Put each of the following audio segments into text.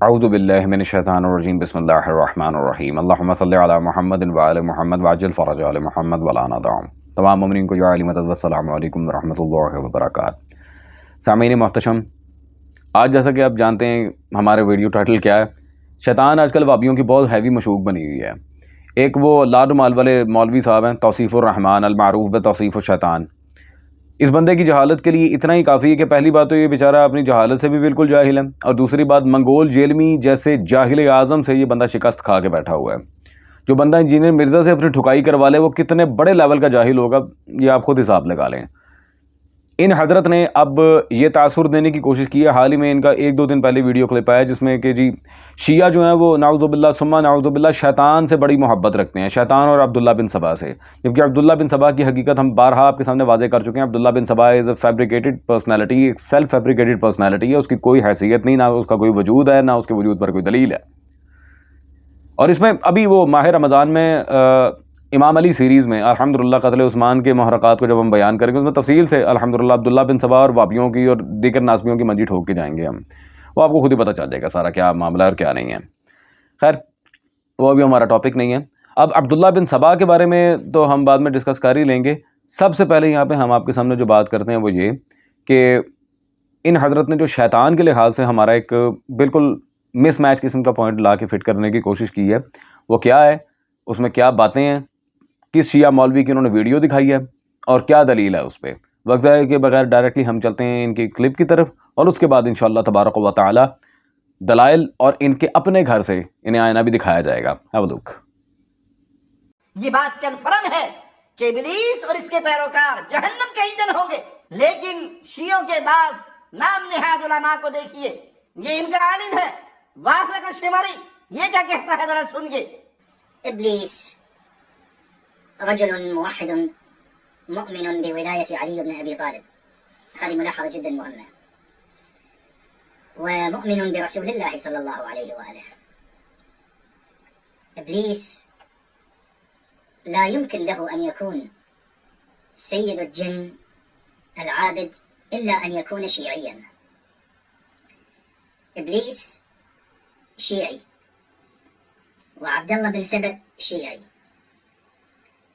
اعوذ باللہ من الشیطان الرجیم بسم اللہ الرحمن الرحیم اللہم صلی علی محمد وعلی محمد وعجل فرج علی محمد ولا ندعم۔ تمام مومنین کو جو علی مدد والسلام علیکم ورحمۃ اللہ وبرکاتہ۔ سامعین محتشم، آج جیسا کہ آپ جانتے ہیں ہمارے ویڈیو ٹائٹل کیا ہے، شیطان آج کل وابیوں کی بہت ہیوی مشوق بنی ہوئی ہے۔ ایک وہ لادمال والے مولوی صاحب ہیں توصیف الرحمن المعروف بتوصیف الشیطان۔ اس بندے کی جہالت کے لیے اتنا ہی کافی ہے کہ پہلی بات تو یہ بیچارہ اپنی جہالت سے بھی بالکل جاہل ہے، اور دوسری بات منگول جیلمی جیسے جاہل اعظم سے یہ بندہ شکست کھا کے بیٹھا ہوا ہے۔ جو بندہ انجینئر مرزا سے اپنی ٹھکائی کروا لے وہ کتنے بڑے لیول کا جاہل ہوگا، یہ آپ خود حساب لگا لیں۔ ان حضرت نے اب یہ تاثر دینے کی کوشش کی ہے، حال ہی میں ان کا ایک دو دن پہلے ویڈیو کلپ آیا جس میں کہ جی شیعہ جو ہیں وہ نعوذ باللہ ثم نعوذ باللہ شیطان سے بڑی محبت رکھتے ہیں، شیطان اور عبداللہ بن سبا سے، جبکہ عبداللہ بن سبا کی حقیقت ہم بارہا آپ کے سامنے واضح کر چکے ہیں۔ عبداللہ بن سبا از اے فیبریکیٹڈ پرسنالٹی، ایک سیلف فیبریکیٹڈ پرسنالٹی ہے، اس کی کوئی حیثیت نہیں، نہ اس کا کوئی وجود ہے، نہ اس کے وجود پر کوئی دلیل ہے۔ اور اس میں ابھی وہ ماہ رمضان میں امام علی سیریز میں الحمدللہ قتل عثمان کے محرکات کو جب ہم بیان کریں گے اس میں تفصیل سے الحمدللہ عبداللہ بن سبا اور وابیوں کی اور دیگر ناسبیوں کی منجی ٹھوک کے جائیں گے ہم، وہ آپ کو خود ہی پتہ چل جائے گا سارا کیا معاملہ ہے اور کیا نہیں ہے۔ خیر وہ ابھی ہمارا ٹاپک نہیں ہے۔ اب عبداللہ بن سبا کے بارے میں تو ہم بعد میں ڈسکس کر ہی لیں گے۔ سب سے پہلے یہاں پہ ہم آپ کے سامنے جو بات کرتے ہیں وہ یہ کہ ان حضرت نے جو شیطان کے لحاظ سے ہمارا ایک بالکل مس میچ قسم کا پوائنٹ لا کے فٹ کرنے کی کوشش کی ہے، وہ کیا ہے، اس میں کیا باتیں ہیں، کس شیعہ مولوی کی انہوں نے ویڈیو دکھائی ہے اور کیا دلیل ہے اس پہ۔ وقت ضائع کے بغیر ڈائریکٹلی ہم چلتے ہیں ان کی کلپ کی طرف، اور اس کے بعد انشاءاللہ تبارک و تعالی دلائل اور ان کے اپنے گھر سے انہیں آئینہ بھی دکھایا جائے گا۔ Have a look۔ یہ بات کنفرم ہے کہ ابلیس اور اس کے پیروکار جہنم کے ایندھن ہوں گے، لیکن شیعوں کے بعض نام نہاد علماء کو دیکھیے، یہ ان کا عالم ہے واسق الشمری، یہ کیا کہتا ہے ذرا سنیے۔ ابلیس رجل موحد مؤمن بولاية علي بن ابي طالب، هذه ملاحظة جدا مهمة، ومؤمن برسول الله صلى الله عليه وآله. ابلیس لا يمكن له ان يكون سيد الجن العابد الا ان يكون شيعيا. ابلیس شيعي وعبد الله بن سبأ شيعي.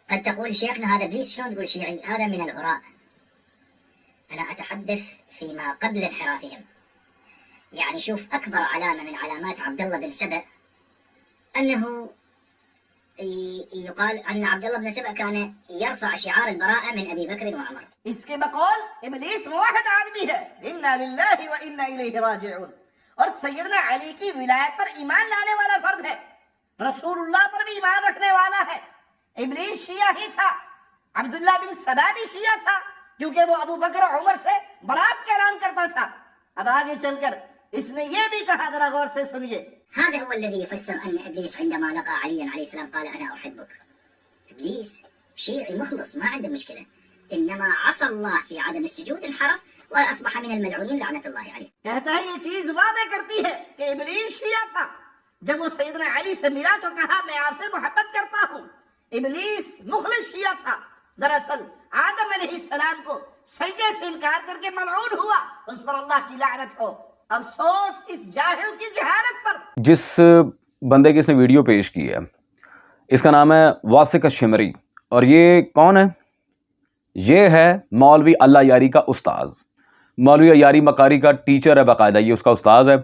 قد تقول شيخنا هذا ابليس شلون تقول شيعي؟ هذا من الهراء. انا اتحدث فيما قبل انحرافهم. يعني شوف اكبر علامة من علامات عبد الله بن سبأ انه يقال ان عبد الله بن سبأ كان يرفع شعار البراءة من ابي بكر وعمر. اس کے بقول ابلیس موحد آدمی ہے، انا للہ و انا الیہ راجعون، اور سیدنا علی کی ولایت پر ایمان لانے والا فرد ہے، رسول اللہ پر بھی ایمان رکھنے والا ہے۔ ابلیس شیعہ ہی تھا، عبداللہ بن سبا بھی شیعہ تھا، کیونکہ وہ ابو بکر اور عمر سے برات کا اعلان کرتا تھا۔ اب آگے چل کر اس نے یہ بھی کہا، ذرا غور سے سنیے۔ هذا هو الذي يفسر ان ابليس عندما لقى عليا عليه السلام قال انا احبك. ابليس شيعي مخلص ما عنده مشكلة، انما عصى الله في عدم السجود انحرف واصبح من الملعونين لعنة الله عليه. کہتا ہے یہ چیز واضح کرتی ہے کہ ابلیس شیعہ تھا، جب وہ سیدنا علی سے ملا تو کہا میں آپ سے محبت کرتا ہوں۔ ابلیس مخلص شیعہ تھا، دراصل آدم علیہ السلام کو سجدے سے انکار کر کے ملعون ہوا، اس پر اللہ کی لعنت ہو۔ افسوس اس جاہل کی جہالت پر۔ جس بندے کی اس نے ویڈیو پیش کی ہے اس کا نام ہے واسق الشمری، اور یہ کون ہے؟ یہ ہے مولوی اللہ یاری کا استاذ، مولوی یاری مکاری کا ٹیچر ہے، باقاعدہ یہ اس کا استاذ ہے۔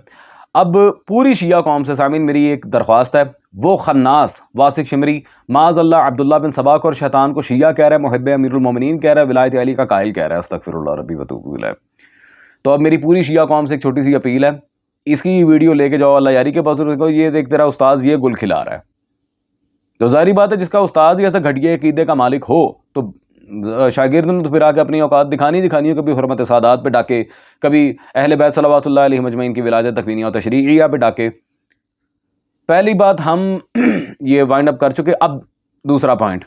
اب پوری شیعہ قوم سے سامعین میری ایک درخواست ہے، وہ خناس واسق شمری معاذ اللہ عبداللہ بن سبا کو اور شیطان کو شیعہ کہہ رہا ہے، محب امیر المومنین کہہ رہا ہے، ولایت علی کا قائل کہہ رہا ہے، استغفر اللہ ربی وتوب الیہ۔ تو اب میری پوری شیعہ قوم سے ایک چھوٹی سی اپیل ہے، اس کی ویڈیو لے کے جاؤ اللہ یاری کے پاس، یہ دیکھ تیرا استاذ یہ گل کھلا رہا ہے۔ تو ظاہری بات ہے جس کا استاذ ہی ایسا گھٹیا عقیدے کا مالک ہو تو شاگرد نے تو پھر آ کے اپنی اوقات دکھانی ہے، کبھی حرمت سادات پہ ڈاکے، کبھی اہل بیت صلوات اللہ علیہ مجمعین کی ولادت تکوینیہ و تشریعیہ پہ ڈاکے۔ پہلی بات ہم یہ وائنڈ اپ کر چکے۔ اب دوسرا پوائنٹ،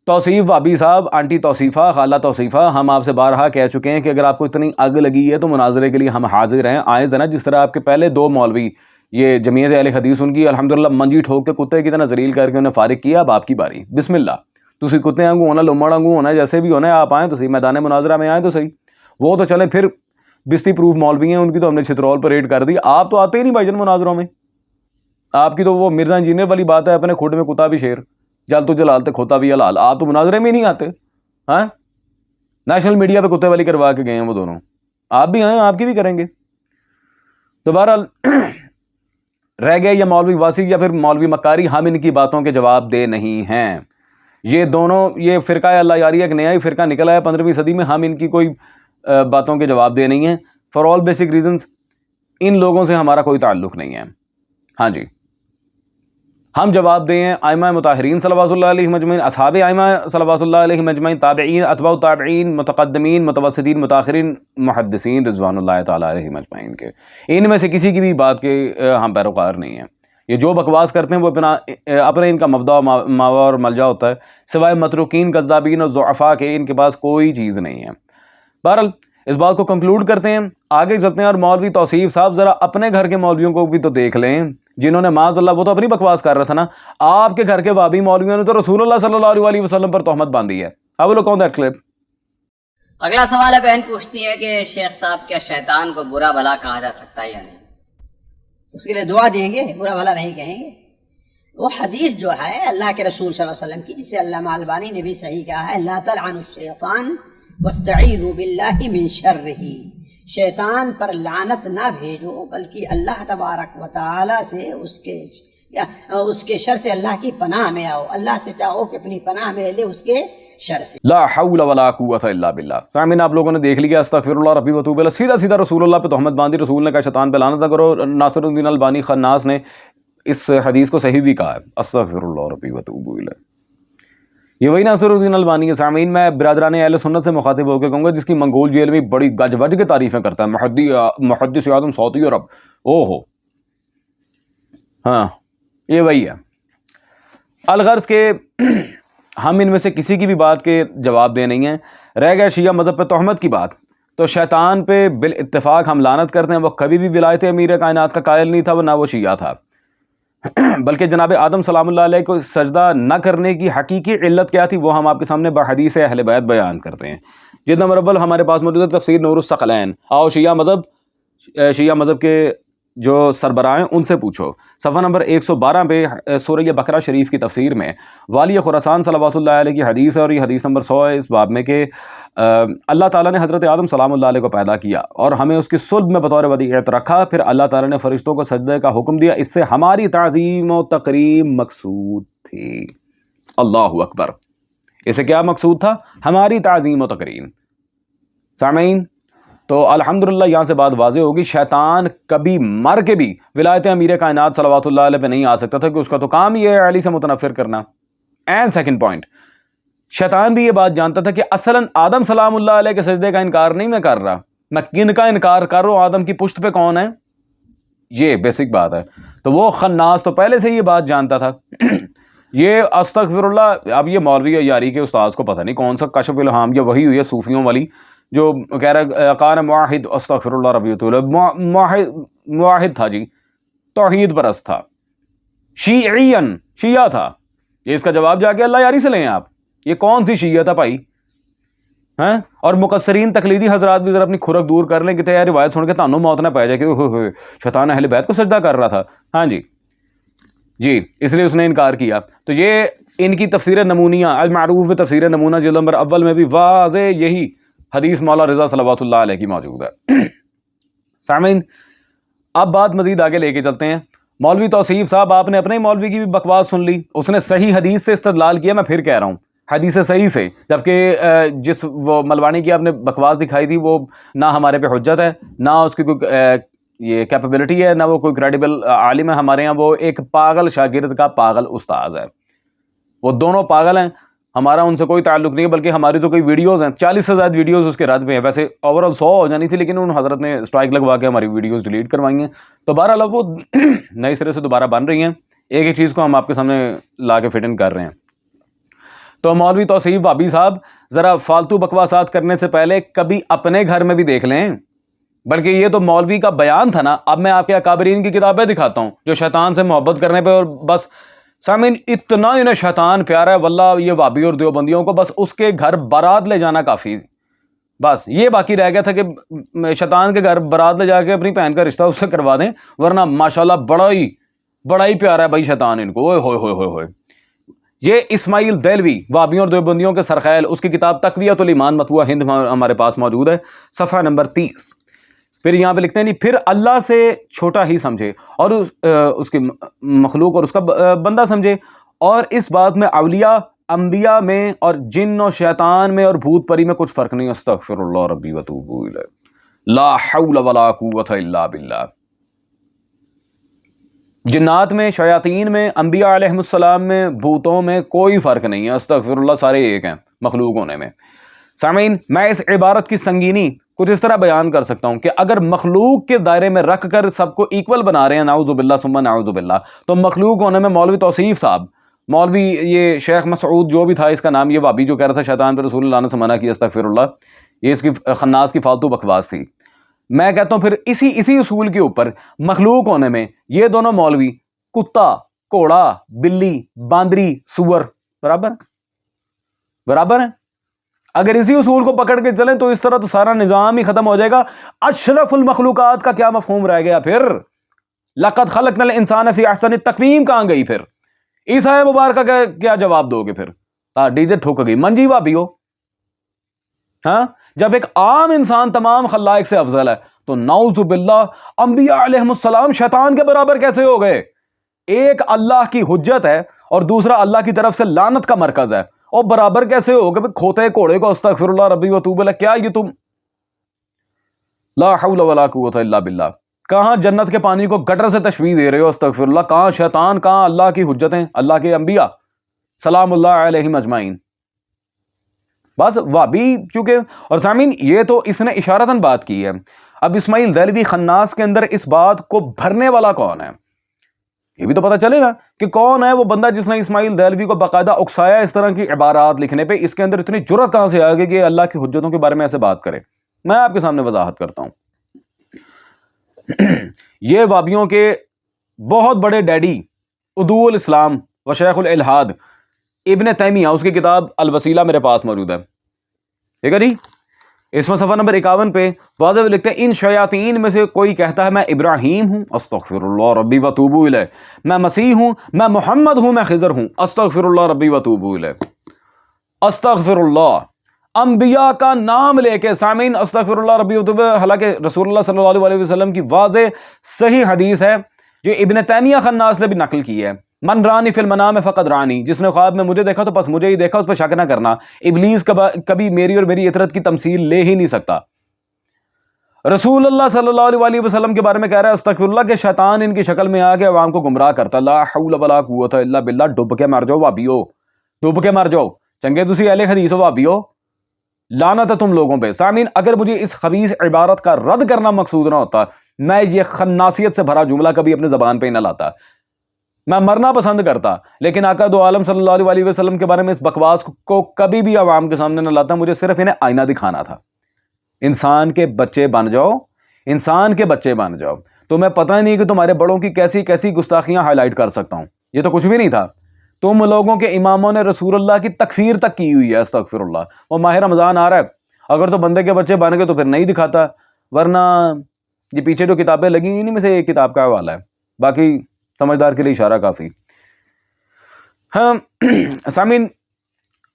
توصیف وابی صاحب، آنٹی توصیفہ، خالہ توصیفہ، ہم آپ سے بارہا کہہ چکے ہیں کہ اگر آپ کو اتنی اگ لگی ہے تو مناظرے کے لیے ہم حاضر ہیں، آئیں ذرا، جس طرح آپ کے پہلے دو مولوی یہ جمعیت اہل حدیث ان کی الحمدللہ منجی ٹھوک کے کتے کی طرح ذلیل کر کے انہیں فارغ کیا۔ اب آپ کی باری، بسم اللہ، تسی کتے آنگو ہونا، لمڑ آنگو ہونا، جیسے بھی ہونا ہے آپ آئیں تو صحیح، میدان مناظرہ میں آئیں تو صحیح۔ وہ تو چلیں پھر بستی پروف مولوی ہیں، ان کی تو ہم نے چھترول پر ریڈ کر دی. آپ تو آتے ہی نہیں بھائی جان مناظروں میں. آپ کی تو وہ مرزا انجینئر والی بات ہے، اپنے کھوٹ میں کتا بھی شیر، جل تو جلال تے کھوتا بھی حلال. آپ تو مناظرے میں ہی نہیں آتے. ہاں نیشنل میڈیا پہ کتے والی کروا کے گئے ہیں وہ دونوں. آپ بھی آئیں، آپ کی بھی کریں گے. تو بہرحال رہ گئے یہ مولوی واسق یا پھر مولوی مکاری، ہم ان کی باتوں کے جواب دہ نہیں ہیں. یہ دونوں، یہ فرقہ اللہ یاری ایک نیا ہی فرقہ نکلا ہے 15ویں صدی میں، ہم ان کی کوئی باتوں کے جواب دہ نہیں ہیں. فار آل بیسک ریزنز ان لوگوں سے ہمارا کوئی تعلق نہیں ہے. ہاں جی، ہم جواب دیں ہیں ائمہ مطہرین صلوات اللہ علیہ مجمعین، اصحاب ائمہ صلوات اللہ علیہ مجمعین، تابعین، اتباع التابعین، متقدمین، متوسطین، متاخرین، محدثین رضوان اللہ تعالیٰ علیہ مجمعین کے. ان میں سے کسی کی بھی بات کے ہم پیروکار نہیں ہیں. یہ جو بکواس کرتے ہیں وہ اپنے ان کا مبدا ماوا اور ملجا ہوتا ہے، سوائے متروکین، کذابین اور ضعفاء کے ان کے پاس کوئی چیز نہیں ہے. بہرحال اس بات کو کنکلوڈ کرتے ہیں، آگے چلتے ہیں. اور مولوی توصیف صاحب ذرا اپنے گھر کے مولویوں کو بھی تو دیکھ لیں، جنہوں نے معاذ اللہ، وہ تو اپنی بکواس کر رہا تھا نا. آپ کے گھر کے بابی مولویوں نے تو رسول اللہ صلی اللہ علیہ وسلم پر تہمت باندھی ہے. اب لوگ کون دیٹ کلپ. اگلا سوال ہے، بہن پوچھتی ہے کہ شیخ صاحب کیا شیطان کو برا بھلا کہا جا سکتا ہے یا نہیں؟ اس کے لیے دعا دیں گے، برا بھلا نہیں کہیں گے. وہ حدیث جو ہے اللہ کے رسول صلی اللہ علیہ وسلم کی، جسے علامہ البانی نے بھی صحیح کہا ہے، لا تلعنوا الشیطان واستعیذوا باللہ من شرہ. شیطان پر لعنت نہ بھیجو، بلکہ اللہ تبارک و تعالی سے اس کے شر سے اللہ کی پناہ میں آؤ. اللہ سے چاہو کہ اپنی پناہ میں لے اس کے شر سے. لا حول ولا قوت الا باللہ. فاہمین آپ لوگوں نے دیکھ لیا، استغفر اللہ ربی وتوب الیہ، سیدھا سیدھا رسول اللہ پہ تہمت باندھی. رسول نے کہا شیطان پہ لعنت نہ کرو. ناصر الدین البانی خناس نے اس حدیث کو صحیح بھی کہا ہے، استغفر اللہ ربی وتوب الیہ. یہ وہی ناصر الدین البانی کے. سامعین میں برادران اہل سنت سے مخاطب ہو کے کہوں گا جس کی منگول جیل میں بڑی گج وج کے تعریفیں کرتا ہے، محدث اعظم سعودی عرب. او ہو، ہاں یہ وہی ہے. الغرض کے ہم ان میں سے کسی کی بھی بات کے جواب دے نہیں ہیں. رہ گیا شیعہ مذہب پہ تہمت کی بات، تو شیطان پہ بالاتفاق ہم لعنت کرتے ہیں. وہ کبھی بھی ولایت امیر کائنات کا قائل نہیں تھا، وہ نہ وہ شیعہ تھا. بلکہ جناب آدم سلام اللہ علیہ کو سجدہ نہ کرنے کی حقیقی علت کیا تھی وہ ہم آپ کے سامنے بحدیث اہل بیت بیان کرتے ہیں. جلد نمبر اول ہمارے پاس موجود ہے تفسیر نور الثقلین. آؤ شیعہ مذہب کے جو سربراہ ہیں ان سے پوچھو. صفحہ نمبر 112 پہ سورہ بقرہ شریف کی تفسیر میں والی خراسان صلوات اللہ علیہ کی حدیث ہے، اور یہ حدیث نمبر 100 ہے اس باب میں کہ اللہ تعالیٰ نے حضرت آدم سلام اللہ علیہ کو پیدا کیا اور ہمیں اس کی صلب میں بطور ودیعت رکھا. پھر اللہ تعالیٰ نے فرشتوں کو سجدے کا حکم دیا، اس سے ہماری تعظیم و تکریم مقصود تھی. اللہ اکبر. اس سے کیا مقصود تھا؟ ہماری تعظیم و تکریم. سامعین تو الحمدللہ یہاں سے بات واضح ہوگی، شیطان کبھی مر کے بھی ولایت امیر کائنات صلوات اللہ علیہ پہ نہیں آ سکتا تھا، کہ اس کا تو کام یہ ہے علی سے متنفر کرنا. اینڈ سیکنڈ پوائنٹ، شیطان بھی یہ بات جانتا تھا کہ اصلاً آدم سلام اللہ علیہ کے سجدے کا انکار نہیں میں کر رہا، میں کن کا انکار کر رہا ہوں؟ آدم کی پشت پہ کون ہے؟ یہ بیسک بات ہے. تو وہ خناس تو پہلے سے یہ بات جانتا تھا. یہ استغفر اللہ، اب یہ مولوی یاری کے استاذ کو پتہ نہیں کون سا کشف الہام یا وہی ہوئی ہے صوفیوں والی، جو کہہ رہا کان معاہد، استغفر اللہ ربی معاہد تھا جی، توحید پرست تھا، شیعہ تھا. یہ اس کا جواب جا کے اللہ یاری سے لیں آپ. یہ کون سی شیعہ تھا بھائی؟ ہیں؟ اور مقصرین تقلیدی حضرات بھی ذرا اپنی کھرک دور کر لیں کہ یہ روایت سن کے تانوں موت نہ پائے جائے کہ شیطان اہل بیت کو سجدہ کر رہا تھا. ہاں جی اس لیے اس نے انکار کیا. تو یہ ان کی تفسیر نمونیہ المعروف میں تفسیر نمونہ جلد نمبر اول میں بھی واضح یہی حدیث مولا رضا صلوات اللہ علیہ کی موجود ہے. سامعین اب بات مزید آگے لے کے چلتے ہیں. مولوی توصیف صاحب، آپ نے اپنے مولوی کی بھی بکواس سن لی. اس نے صحیح حدیث سے استدلال کیا، میں پھر کہہ رہا ہوں حدیث صحیح سے، جبکہ جس وہ ملوانی کی آپ نے بکواس دکھائی تھی وہ نہ ہمارے پہ حجت ہے، نہ اس کی کوئی یہ کیپیبلٹی ہے، نہ وہ کوئی کریڈیبل عالم ہے. ہمارے ہاں وہ ایک پاگل شاگرد کا پاگل استاذ ہے. وہ دونوں پاگل ہیں، ہمارا ان سے کوئی تعلق نہیں ہے. بلکہ ہماری تو کوئی ویڈیوز ہیں، 40 سے زیادہ ویڈیوز اس کے رد میں ہیں. ویسے اوور آل 100 ہو جانی تھی، لیکن ان حضرت نے اسٹرائک لگوا کے ہماری ویڈیوز ڈیلیٹ کروائی ہیں. تو بہرحال اب وہ نئے سرے سے دوبارہ بن رہی ہیں. ایک ایک چیز کو ہم آپ کے سامنے لا کے فٹ ان کر رہے ہیں. تو مولوی توصیف بابی صاحب، ذرا فالتو بکواسات کرنے سے پہلے کبھی اپنے گھر میں بھی دیکھ لیں. بلکہ یہ تو مولوی کا بیان تھا نا. اب میں آپ کے اکابرین کی کتابیں دکھاتا ہوں جو شیطان سے محبت کرنے پہ، اور بس سامعین اتنا انہیں شیطان پیارا ہے واللہ، یہ وابی اور دیوبندیوں کو بس اس کے گھر بارات لے جانا کافی. بس یہ باقی رہ گیا تھا کہ شیطان کے گھر بارات لے جا کے اپنی بہن کا رشتہ اس سے کروا دیں، ورنہ ماشاءاللہ بڑا ہی پیارا ہے بھائی شیطان ان کو، اوئے ہوئے ہوئے ہوئے ہوئے۔ یہ اسماعیل دہلوی وہابیوں اور دیوبندیوں کے سرخیل، اس کی کتاب تقویۃ الایمان مطبوعہ ہند ہمارے پاس موجود ہے، صفحہ نمبر 30۔ پھر یہاں پہ لکھتے ہیں نہیں، پھر اللہ سے چھوٹا ہی سمجھے اور اس کی مخلوق اور اس کا بندہ سمجھے، اور اس بات میں اولیاء انبیاء میں اور جن و شیطان میں اور بھوت پری میں کچھ فرق نہیں۔ استغفر اللہ ربی واتوب الیہ، لا حول ولا قوۃ الا باللہ۔ جنات میں، شیاطین میں، انبیاء علیہ السلام میں، بھوتوں میں کوئی فرق نہیں ہے، استغفر اللہ، سارے ایک ہیں مخلوق ہونے میں۔ سامعین، میں اس عبارت کی سنگینی کچھ اس طرح بیان کر سکتا ہوں کہ اگر مخلوق کے دائرے میں رکھ کر سب کو ایکول بنا رہے ہیں، نعوذ باللہ ثم نعوذ باللہ، تو مخلوق ہونے میں مولوی توصیف صاحب، مولوی یہ شیخ مسعود جو بھی تھا اس کا نام، یہ وہابی جو کہہ رہا تھا شیطان پہ رسول اللہ نے سے منع کیا، استغفر اللہ، یہ اس کی خناس کی فالتو بکواس تھی۔ میں کہتا ہوں پھر اسی اصول کے اوپر مخلوق ہونے میں یہ دونوں مولوی، کتا، گھوڑا، بلی، باندری، سور، برابر ہیں۔ اگر اسی اصول کو پکڑ کے چلیں تو اس طرح تو سارا نظام ہی ختم ہو جائے گا۔ اشرف المخلوقات کا کیا مفہوم رہ گیا پھر؟ لقد خلقنا الانسان فی احسن تقویم کہاں گئی پھر؟ عیسیٰ مبارکہ کا کیا جواب دو گے پھر؟ ڈی جے ٹھک گئی، منجی بھابی ہو۔ ہاں، جب ایک عام انسان تمام خلائق سے افضل ہے تو نعوذ باللہ انبیاء علیہ السلام شیطان کے برابر کیسے ہو گئے؟ ایک اللہ کی حجت ہے اور دوسرا اللہ کی طرف سے لعنت کا مرکز ہے، اور برابر کیسے ہو گئے؟ کھوتے گھوڑے کو استغفر اللہ ربی واتوب الیہ، کیا یہ تم؟ لا حول ولا قوت الا باللہ۔ کہاں جنت کے پانی کو گٹر سے تشبیہ دے رہے ہو، استغفر اللہ، کہاں شیطان، کہاں اللہ کی حجتیں، اللہ کے انبیاء سلام اللہ علیہم اجمعین۔ بس وہابی چونکہ، اور سامعین یہ تو اس نے اشارتاً بات کی ہے، اب اسماعیل دہلوی خناس کے اندر اس بات کو بھرنے والا کون ہے یہ بھی تو پتہ چلے گا کہ کون ہے وہ بندہ جس نے اسماعیل دہلوی کو باقاعدہ اکسایا اس طرح کی عبارات لکھنے پہ۔ اس کے اندر اتنی جرأت کہاں سے آ گئی کہ اللہ کی حجتوں کے بارے میں ایسے بات کرے؟ میں آپ کے سامنے وضاحت کرتا ہوں۔ یہ وہابیوں کے بہت بڑے ڈیڈی عدو الاسلام و شیخ الالحاد ابن تیمیہ، اس کی کتاب الوسیلہ میرے پاس موجود ہے، ٹھیک ہے جی، اس میں صفحہ نمبر 51 پہ واضح لکھتے ہیں، ان شیاطین میں سے کوئی کہتا ہے میں ابراہیم ہوں، استغفر اللہ ربی واتوب الیہ، میں مسیح ہوں، میں محمد ہوں، میں خضر ہوں، استغفر اللہ ربی واتوب الیہ، استغفر اللہ، انبیاء کا نام لے کے، سامعین استغفر اللہ ربی واتوب الیہ، حالانکہ رسول اللہ صلی اللہ علیہ وسلم کی واضح صحیح حدیث ہے جو ابن تیمیہ خناس نے بھی نقل کی ہے، من رانی فی المنام فقد رانی، جس نے خواب میں مجھے دیکھا تو بس مجھے ہی دیکھا، اس پہ شک نہ کرنا۔ ابلیس کبھی میری اور میری اطرت کی تمثیل لے ہی نہیں سکتا۔ رسول اللہ صلی اللہ علیہ وسلم کے بارے میں کہہ رہا ہے استغفر اللہ کہ شیطان ان کی شکل میں آ کے عوام کو گمراہ کرتا، لا حول ولا قوت الا باللہ۔ ڈب کے مر جاؤ وہابیو، ڈب کے مر جاؤ، چنگے تسی اہل حدیث ہو وہابیو، لعنت ہے تم لوگوں پہ۔ سامعین اگر مجھے اس خبیث عبارت کا رد کرنا مقصود نہ ہوتا، میں یہ خناسیت سے بھرا جملہ کبھی اپنے زبان پہ ہی نہ لاتا، میں مرنا پسند کرتا، لیکن آقا دو عالم صلی اللہ علیہ وسلم کے بارے میں اس بکواس کو کبھی بھی عوام کے سامنے نہ لاتا۔ مجھے صرف انہیں آئینہ دکھانا تھا۔ انسان کے بچے بن جاؤ، انسان کے بچے بن جاؤ، تو میں پتہ نہیں کہ تمہارے بڑوں کی کیسی کیسی گستاخیاں ہائی لائٹ کر سکتا ہوں۔ یہ تو کچھ بھی نہیں تھا، تم لوگوں کے اماموں نے رسول اللہ کی تکفیر تک کی ہوئی ہے، استغفر اللہ۔ وہ ماہ رمضان آ رہا ہے، اگر تو بندے کے بچے بن گئے تو پھر نہیں دکھاتا، ورنہ یہ پیچھے جو کتابیں لگی ہوئی میں سے ایک کتاب کا حوالہ ہے، باقی سمجھدار کے لیے اشارہ کافی۔ ہاں سامعین،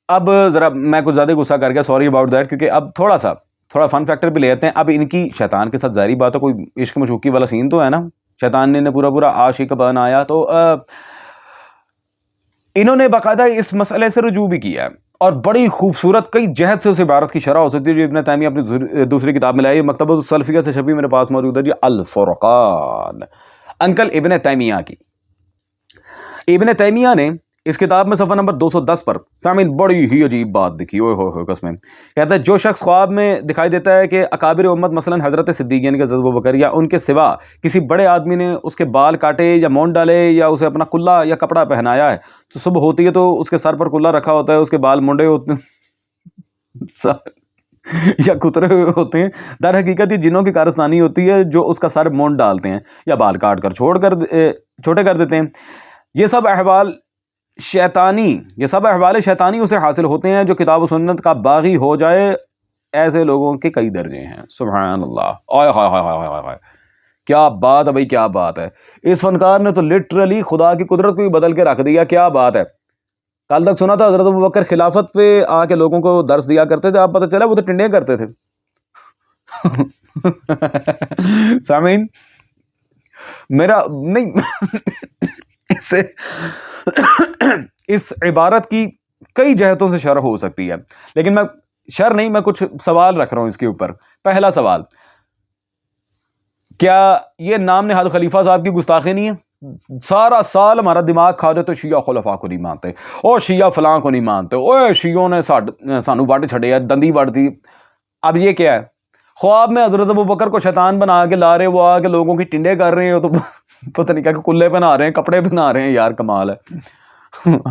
اب ذرا میں کچھ زیادہ غصہ کر گیا، سوری اباؤٹ دیٹ، کیونکہ اب تھوڑا فن فیکٹر بھی لے آتے ہیں۔ اب ان کی شیطان کے ساتھ ظاہری بات ہے، کوئی عشق مشوقی والا سین تو ہے نا، شیطان نے پورا عاشق بنایا، تو انہوں نے باقاعدہ اس مسئلے سے رجوع بھی کیا ہے، اور بڑی خوبصورت کئی جہت سے اس عبارت کی شرح ہو سکتی ہے جو ابن تیمیہ اپنی دوسری کتاب میں لائی، مکتبۃ السلفیہ سے چھپی میرے پاس موجود ہے جی، الفرقان، انکل ابن تیمیہ کی۔ ابن تیمیہ نے اس کتاب میں صفحہ نمبر 210 پر سامعین بڑی ہی عجیب بات لکھی، اوئے ہوئے قسمیں، کہتا ہے جو شخص خواب میں دکھائی دیتا ہے کہ اکابر امت مثلا حضرت صدیق یعنی کہ حضرت ابوبکر یا ان کے سوا کسی بڑے آدمی نے اس کے بال کاٹے یا مونڈ ڈالے یا اسے اپنا کلا یا کپڑا پہنایا ہے، تو صبح ہوتی ہے تو اس کے سر پر کلا رکھا ہوتا ہے، اس کے بال مونڈے ہوتے ہیں یا کترے ہوئے ہوتے ہیں، در حقیقت یہ جنوں کی کارستانی ہوتی ہے جو اس کا سر مونڈ ڈالتے ہیں یا بال کاٹ کر چھوٹے کر دیتے ہیں۔ یہ سب احوال شیطانی اسے حاصل ہوتے ہیں جو کتاب و سنت کا باغی ہو جائے ایسے لوگوں کے کئی درجے ہیں. سبحان اللہ. آئے ہائے ہائے ہائے ہائے ہائے، کیا بات ہے بھائی، کیا بات ہے. اس فنکار نے تو لٹرلی خدا کی قدرت کو ہی بدل کے رکھ دیا. کیا بات ہے. کل تک سنا تھا حضرت ابوبکر خلافت پہ آ کے لوگوں کو درس دیا کرتے تھے، اب پتہ چلا وہ تو ٹنڈے کرتے تھے. سامعین میرا نہیں اس سے اس عبارت کی کئی جہتوں سے شرح ہو سکتی ہے، لیکن میں شرح نہیں، میں کچھ سوال رکھ رہا ہوں اس کے اوپر. پہلا سوال، کیا یہ نام نہاد خلیفہ صاحب کی گستاخی نہیں ہے؟ سارا سال ہمارا دماغ کھا جاتے شیعہ خلفاء کو نہیں مانتے، اور شیعہ فلاں کو نہیں مانتے، اوے شیعوں نے سانو وڈ چھڑے ہے، دندی وڈ دی. اب یہ کیا ہے؟ خواب میں حضرت ابوبکر کو شیطان بنا کے لا رہے، وہ آ کے لوگوں کی ٹنڈے کر رہے ہیں، تو پتہ نہیں کیا کہ کلے پہنا رہے ہیں، کپڑے پہنا رہے ہیں. یار کمال ہے.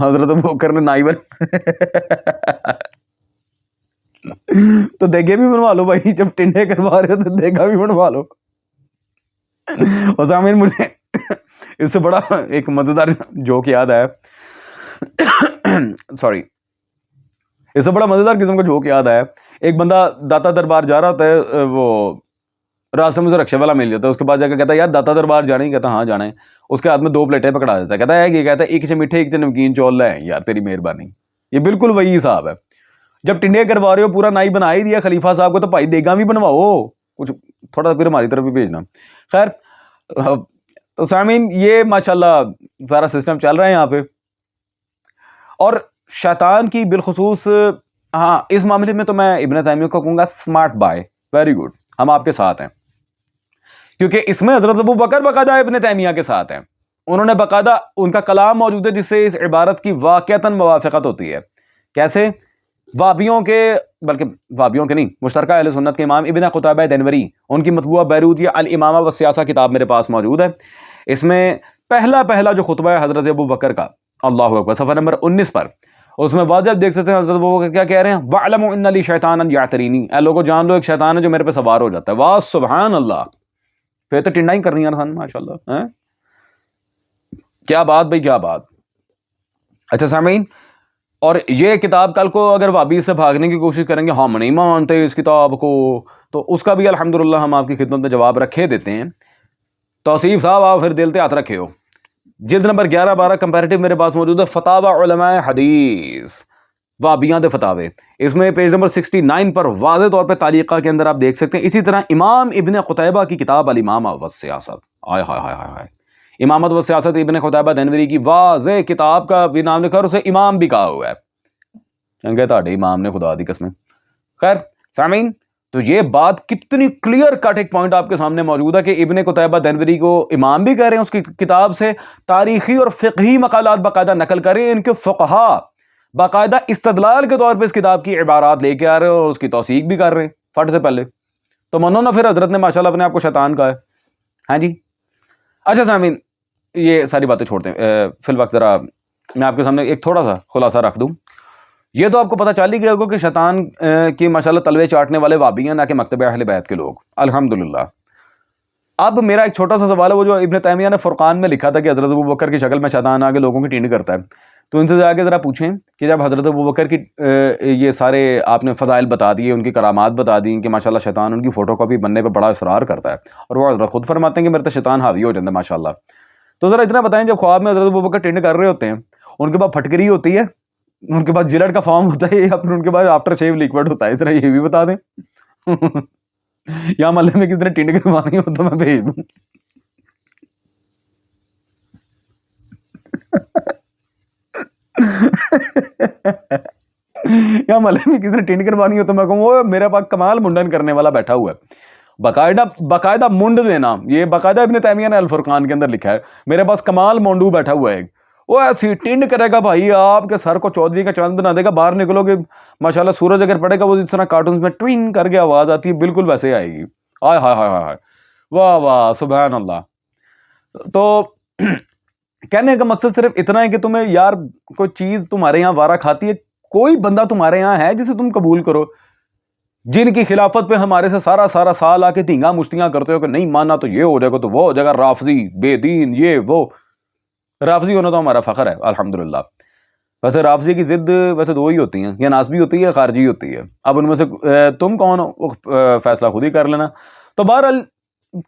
حضرت ابوبکر نے نائی تو دیگے بھی بنوا لو بھائی، جب ٹنڈے کروا رہے ہو تو دیگا بھی بنوا لو. اور سامعین مجھے اس سے بڑا ایک مزیدار جوک یاد آیا، سوری، اس سے بڑا مزیدار قسم کا جوک یاد آیا. ایک بندہ داتا دربار جا رہا ہوتا ہے، وہ راستے میں سے رکشے والا مل جاتا ہے، اس کے پاس جا کے کہتا ہے یار داتا دربار جانا ہی؟ کہتا ہاں جانا ہے. اس کے ہاتھ میں 2 پلیٹیں پکڑا دیتا ہے، کہتا ہے کہتا ہے ایک چ میٹھے ایک چ نمکین چول لے یار تیری مہربانی. یہ بالکل وہی حساب ہے. جب ٹنڈے کروا رہے ہو، پورا نائی بنا ہی دیا خلیفہ صاحب کو، تو بھائی دیگا بھی بنواؤ، کچھ تھوڑا پھر ہماری طرف بھی بھیجنا. خیر تو سامعین یہ ماشاءاللہ سارا سسٹم چل رہا ہے یہاں پہ. اور شیطان کی بالخصوص، ہاں اس معاملے میں تو میں ابن تیمیہ کو کہوں گا اسمارٹ بائے، ویری گڈ، ہم آپ کے ساتھ ہیں، کیونکہ اس میں حضرت ابوبکر باقاعدہ ابن تیمیہ کے ساتھ ہیں. انہوں نے باقاعدہ ان کا کلام موجود ہے جس سے اس عبارت کی واقعتاً موافقت ہوتی ہے. کیسے؟ وابیوں کے، بلکہ وابیوں کے نہیں، مشترکہ اہل سنت کے امام ابن قتیبہ دینوری، ان کی مطبوعہ بیروتیہ الامامہ والسیاسہ کتاب میرے پاس موجود ہے. اس میں پہلا جو خطبہ ہے حضرت ابوبکر کا، اللہ اکبر، صفحہ نمبر 19 پر، اس میں واضح دیکھ سکتے ہیں حضرت ابوبکر کیا کہہ رہے ہیں، وَاعْلَمُوا إِنَّ لِي شَيْطَانًا يَعْتَرِينِي، اے لوگوں جان لو ایک شیطان ہے جو میرے پہ سوار ہو جاتا ہے. واہ سبحان اللہ. پھر تو ٹنڈا ہی کرنی ہے ماشاءاللہ. کیا بات بھائی، کیا بات. اچھا سامعین، اور یہ کتاب کل کو اگر وابی سے بھاگنے کی کوشش کریں گے، ہم نہیں مانتے اس کتاب کو، تو اس کا بھی الحمدللہ ہم آپ کی خدمت میں جواب رکھے دیتے ہیں. توصیف صاحب آپ پھر دل پہ ہاتھ رکھے ہو. جلد نمبر 11-12 کمپیریٹیو میرے پاس موجود ہے، فتاوی علماء حدیث، وابیاں دے فتاوے. اس میں پیج نمبر 69 پر واضح طور پہ تعلیقہ کے اندر آپ دیکھ سکتے ہیں. اسی طرح امام ابن قتیبہ کی کتاب الامامہ والسیاست، آئے ہائے ہائے ہائے، امامت و سیاست ابن قتیبہ دینوری کی واضح کتاب کا بھی نام لکھا اور اسے امام بھی کہا ہوا ہے. چنگے تاڑے امام نے، خدا دی قسمیں. خیر سامعین، تو یہ بات کتنی کلیئر کٹ ایک پوائنٹ آپ کے سامنے موجود ہے کہ ابن قتیبہ دینوری کو امام بھی کہہ رہے ہیں. اس کی کتاب سے تاریخی اور فقہی مقالات باقاعدہ نقل کر رہے ہیں. ان کے فقہا باقاعدہ استدلال کے طور پہ اس کتاب کی عبارات لے کے آ رہے ہیں اور اس کی توثیق بھی کر رہے ہیں فٹ سے پہلے. تو منو نا، پھر حضرت نے ماشاءاللہ اپنے آپ کو شیطان کہا ہے. ہاں جی. اچھا سامعین، یہ ساری باتیں چھوڑتے ہیں. فی الوقت ذرا میں آپ کے سامنے ایک تھوڑا سا خلاصہ رکھ دوں. یہ تو آپ کو پتہ چل ہی گیا ہوگا کہ شیطان کی ماشاءاللہ تلوے چاٹنے والے وابی ہیں، نہ کہ مکتب اہل بیت کے لوگ، الحمدللہ. اب میرا ایک چھوٹا سا سوال ہے، وہ جو ابن تیمیہ نے فرقان میں لکھا تھا کہ حضرت ابوبکر کی شکل میں شیطان آ کے لوگوں کی ٹینڈ کرتا ہے، تو ان سے جا کے ذرا پوچھیں کہ جب حضرت ابوبکر کی یہ سارے آپ نے فضائل بتا دیے، ان کی کرامات بتا دی کہ ماشاءاللہ شیطان ان کی فوٹو کاپی بننے پہ بڑا اصرار کرتا ہے، اور وہ حضرت خود فرماتے ہیں کہ میرے تو شیطان حاوی ہو جاتا ہے ماشاءاللہ. تو ذرا اتنا بتائیں، جب خواب میں حضرت ابوبکر ٹینڈ کر رہے ہوتے ہیں، ان کے پاس پھٹکری ہوتی ہے، ان کے پاس جلٹ کا فارم ہوتا ہے، یا پھر ان کے پاس آفٹر شیو لیکوڈ ہوتا ہے؟ ذرا یہ بھی بتا دیں. یا محلے میں کس نے ٹینڈ کروانی ہو تو میں بھیج دوں. یا محلے میں کسی نے ٹینڈ کروانی ہو تو میں کہوں وہ میرے پاس کمال منڈن کرنے والا بیٹھا ہوا ہے، باقاعدہ منڈ دینا. یہ باقاعدہ ابن تیمیہ نے الفرقان کے اندر لکھا ہے، میرے پاس کمال مونڈو بیٹھا ہوا ہے. وہ ایسی ٹینڈ کرے گا بھائی، آپ کے سر کو چودھری کا چاند بنا دے گا. باہر نکلو گے ماشاءاللہ سورج اگر پڑے گا، وہ جس طرح کارٹونز میں ٹوین کر کے آواز آتی ہے، بالکل ویسے آئے گی. آئے ہائے ہائے ہائے، واہ واہ سبحان اللہ. تو کہنے کا مقصد صرف اتنا ہے کہ تمہیں یار کوئی چیز تمہارے یہاں وارہ کھاتی ہے، کوئی بندہ تمہارے یہاں ہے جسے تم قبول کرو، جن کی خلافت پہ ہمارے سے سارا سال آ کے دھینگا مشتیاں کرتے ہو کہ نہیں مانا تو یہ ہو جائے گا، تو وہ ہو جائے گا، رافضی بے دین، یہ وہ. رافضی ہونا تو ہمارا فخر ہے الحمدللہ. ویسے رافضی کی ضد ویسے دو ہی ہوتی ہیں، یا ناسبی ہوتی ہے یا خارجی ہوتی ہے، اب ان میں سے تم کون ہو فیصلہ خود ہی کر لینا۔ تو بہرحال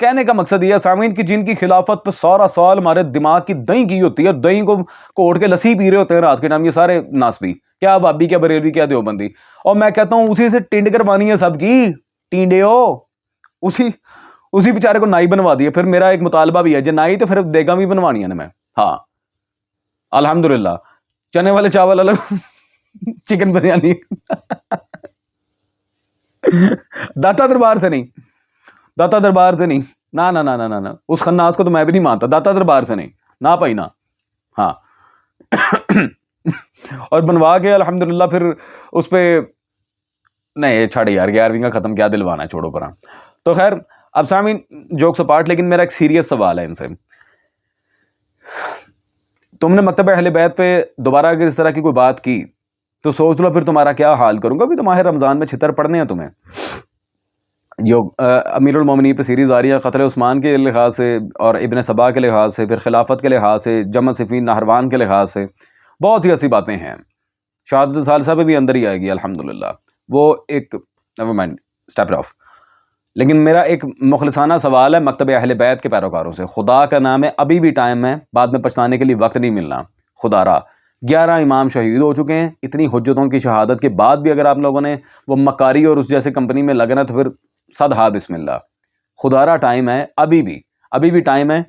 کہنے کا مقصد یہ ہے سامعین کہ جن کی خلافت پہ سارا سال ہمارے دماغ کی دہی کی ہوتی ہے، دہی کو کوٹ کے لسی پی رہے ہوتے ہیں رات کے ٹائم، یہ سارے ناسبی، کیا بابی، کیا بریلوی، کیا دیوبندی، اور میں کہتا ہوں اسی سے ٹنڈ کروانی ہے سب کی، ٹینڈے ہو، اسی بیچارے کو نائی بنوا دیا۔ پھر میرا ایک مطالبہ بھی ہے، جو نائی تو پھر دیگا بھی بنوانی ہے نا میں، ہاں الحمدللہ، چنے والے چاول الگ، چکن بریانی داتا دربار سے نہیں، داتا دربار سے نہیں، نہ اس خناس کو تو میں بھی نہیں مانتا، داتا دربار سے نہیں، نہ پائی نہ، ہاں اور بنوا کے الحمدللہ پھر اس پہ نہیں چھاڑے یار، 11ویں کا ختم کیا دلوانا ہے، چھوڑو پرا۔ تو خیر اب سامعین جوکس اپارٹ، لیکن میرا ایک سیریس سوال ہے ان سے، تم نے مکتب اہل بیت پہ دوبارہ اگر اس طرح کی کوئی بات کی تو سوچ لو پھر تمہارا کیا حال کروں گا، بھی تمہارے رمضان میں چھتر پڑنے ہیں تمہیں۔ جو امیر المومنین پہ سیریز آ رہی ہے قتل عثمان کے لحاظ سے اور ابن سبا کے لحاظ سے، پھر خلافت کے لحاظ سے، جمع صفین نہروان کے لحاظ سے، بہت سی ایسی باتیں ہیں، شہادت ثالثہ پہ بھی اندر ہی آئے گی الحمدللہ، وہ ایک نیور مائنڈ اسٹیپ آف۔ لیکن میرا ایک مخلصانہ سوال ہے مکتب اہل بیت کے پیروکاروں سے، خدا کا نام ہے ابھی بھی ٹائم ہے، بعد میں پچھتانے کے لیے وقت نہیں ملنا، خدا را 11 امام شہید ہو چکے ہیں، اتنی حجتوں کی شہادت کے بعد بھی اگر آپ لوگوں نے وہ مکاری اور اس جیسے کمپنی میں لگنا تو پھر صد ہا بسم اللہ، خدا را ٹائم ہے، ابھی بھی ٹائم ہے،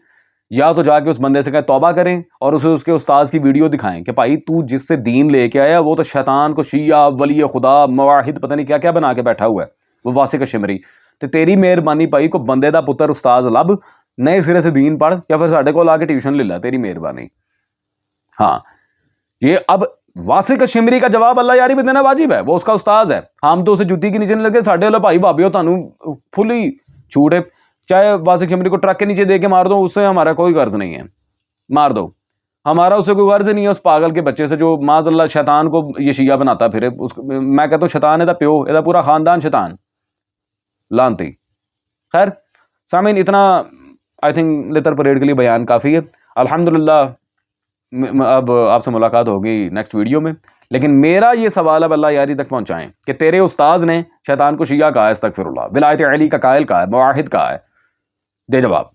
یا تو جا کے اس بندے سے کہیں توبہ کریں اور اسے اس کے استاذ کی ویڈیو دکھائیں کہ بھائی تو جس سے دین لے کے آیا وہ تو شیطان کو شیعہ ولی خدا مواحد پتہ نہیں کیا کیا بنا کے بیٹھا ہوا ہے، وہ واسق شمری، تو تیری مہربانی پائی کو بندے دا پتر استاذ لب نئے سرے سے دین پڑھ یا پھر ساڈے کو لا کے ٹیوشن لے لا، تیری مہربانی۔ ہاں یہ اب واسق شمری کا جواب اللہ یاری بھی دینا واجب ہے، وہ اس کا استاذ ہے، ہم تو اسے جوتی کے نیچے نہیں لگے، ساڈے والے بھائی بھابیو تانوں فلی چھوٹ ہے، چاہے واسق شمری کو ٹرک کے نیچے دے کے مار دو، اس سے ہمارا کوئی غرض نہیں ہے، مار دو، ہمارا اس سے کوئی غرض نہیں ہے، اس پاگل کے بچے سے جو معاذ اللہ شیطان کو یہ شیعہ بناتا پھرے، میں کہتا ہوں شیطان ہے پیو، یہ پورا خاندان شیطان لانتی۔ خیر سامعین اتنا آئی تھنک لتر پریڈ کے لیے بیان کافی ہے، الحمدللہ اب آپ سے ملاقات ہوگی نیکسٹ ویڈیو میں، لیکن میرا یہ سوال اب اللہ یاری تک پہنچائیں کہ تیرے استاذ نے شیطان کو شیعہ کہا ہے، استغفر اللہ، ولایت علی کا قائل کہا ہے، مواحد کہا ہے، دے جواب۔